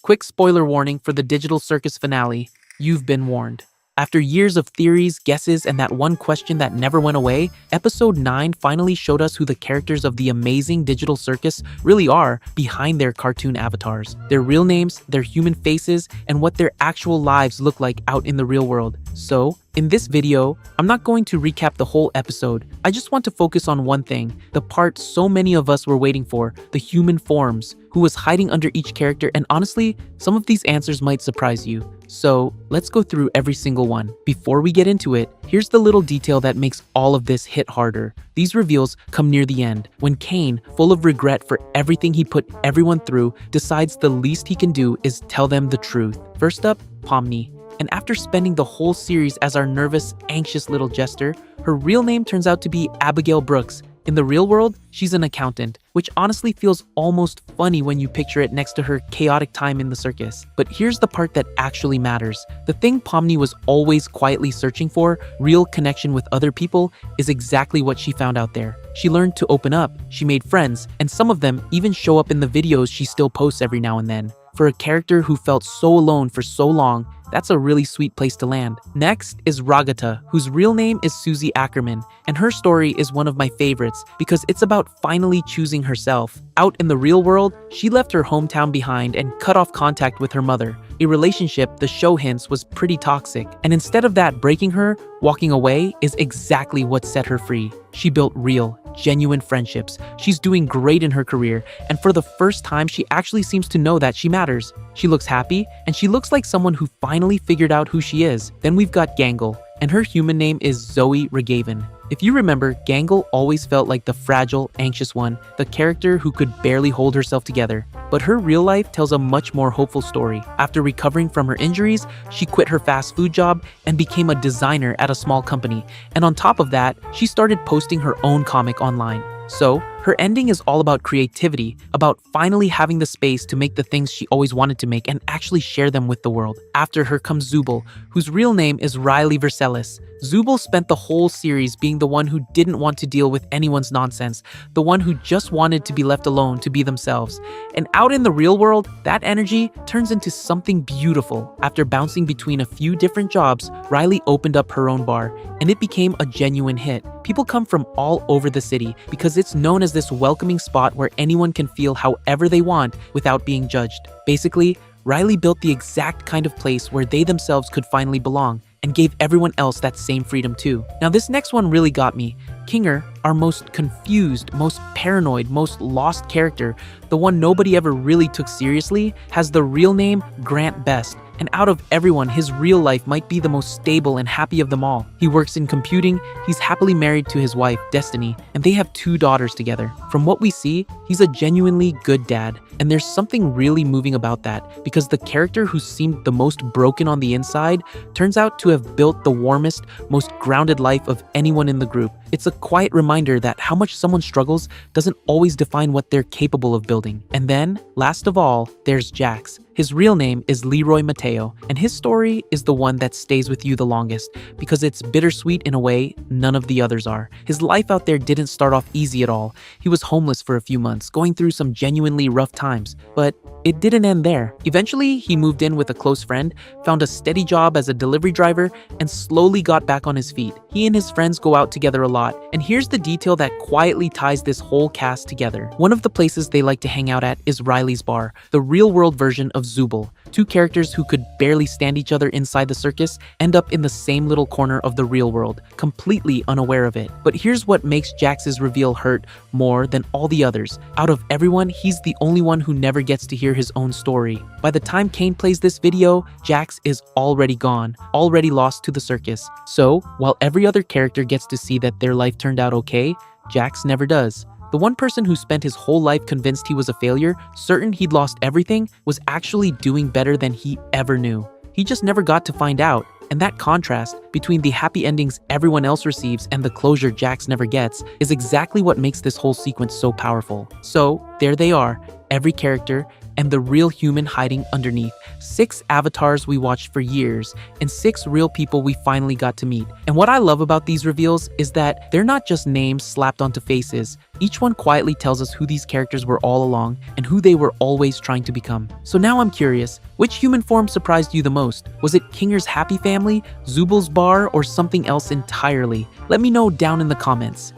Quick spoiler warning for the Digital Circus finale. You've been warned. After years of theories, guesses, and that one question that never went away, Episode 9 finally showed us who the characters of the amazing Digital Circus really are behind their cartoon avatars. Their real names, their human faces, and what their actual lives look like out in the real world. So, in this video, I'm not going to recap the whole episode. I just want to focus on one thing, the part so many of us were waiting for, the human forms, who was hiding under each character, and honestly, some of these answers might surprise you. So, let's go through every single one. Before we get into it, here's the little detail that makes all of this hit harder. These reveals come near the end, when Cain, full of regret for everything he put everyone through, decides the least he can do is tell them the truth. First up, Pomni. And after spending the whole series as our nervous, anxious little jester, her real name turns out to be Abigail Brooks. In the real world, she's an accountant, which honestly feels almost funny when you picture it next to her chaotic time in the circus. But here's the part that actually matters. The thing Pomni was always quietly searching for, real connection with other people, is exactly what she found out there. She learned to open up, she made friends, and some of them even show up in the videos she still posts every now and then. For a character who felt so alone for so long, that's a really sweet place to land. Next is Ragatha, whose real name is Suzie Ackerman, and her story is one of my favorites because it's about finally choosing herself. Out in the real world, she left her hometown behind and cut off contact with her mother, a relationship the show hints was pretty toxic. And instead of that breaking her, walking away is exactly what set her free. She built real, genuine friendships. She's doing great in her career, and for the first time, she actually seems to know that she matters. She looks happy, and she looks like someone who finally figured out who she is. Then we've got Gangle, and her human name is Zoey Raghavan. If you remember, Gangle always felt like the fragile, anxious one, the character who could barely hold herself together. But her real life tells a much more hopeful story. After recovering from her injuries, she quit her fast food job and became a designer at a small company. And on top of that, she started posting her own comic online. So, her ending is all about creativity, about finally having the space to make the things she always wanted to make and actually share them with the world. After her comes Zooble, whose real name is Verselis. Zooble spent the whole series being the one who didn't want to deal with anyone's nonsense, the one who just wanted to be left alone to be themselves. And out in the real world, that energy turns into something beautiful. After bouncing between a few different jobs, Riley opened up her own bar, and it became a genuine hit. People come from all over the city because it's known as this welcoming spot where anyone can feel however they want without being judged. Basically, Riley built the exact kind of place where they themselves could finally belong, and gave everyone else that same freedom too. Now this next one really got me. Kinger, our most confused, most paranoid, most lost character, the one nobody ever really took seriously, has the real name Grant Best. And out of everyone, his real life might be the most stable and happy of them all. He works in computing, he's happily married to his wife, Destiny, and they have 2 daughters together. From what we see, he's a genuinely good dad, and there's something really moving about that, because the character who seemed the most broken on the inside turns out to have built the warmest, most grounded life of anyone in the group. It's a quiet reminder that how much someone struggles doesn't always define what they're capable of building. And then, last of all, there's Jax. His real name is Leeroy Mateo, and his story is the one that stays with you the longest, because it's bittersweet in a way none of the others are. His life out there didn't start off easy at all. He was homeless for a few months, going through some genuinely rough times, but it didn't end there. Eventually, he moved in with a close friend, found a steady job as a delivery driver, and slowly got back on his feet. He and his friends go out together a lot, and here's the detail that quietly ties this whole cast together. One of the places they like to hang out at is Riley's bar, the real-world version of Zooble. 2 characters who could barely stand each other inside the circus end up in the same little corner of the real world, completely unaware of it. But here's what makes Jax's reveal hurt more than all the others. Out of everyone, he's the only one who never gets to hear his own story. By the time Cain plays this video, Jax is already gone, already lost to the circus. So, while every other character gets to see that their life turned out okay, Jax never does. The one person who spent his whole life convinced he was a failure, certain he'd lost everything, was actually doing better than he ever knew. He just never got to find out. And that contrast, between the happy endings everyone else receives and the closure Jax never gets is exactly what makes this whole sequence so powerful. So, there they are, every character, and the real human hiding underneath. 6 avatars we watched for years, and 6 real people we finally got to meet. And what I love about these reveals is that they're not just names slapped onto faces. Each one quietly tells us who these characters were all along and who they were always trying to become. So now I'm curious, which human form surprised you the most? Was it Kinger's happy family, Zooble's bar, or something else entirely? Let me know down in the comments.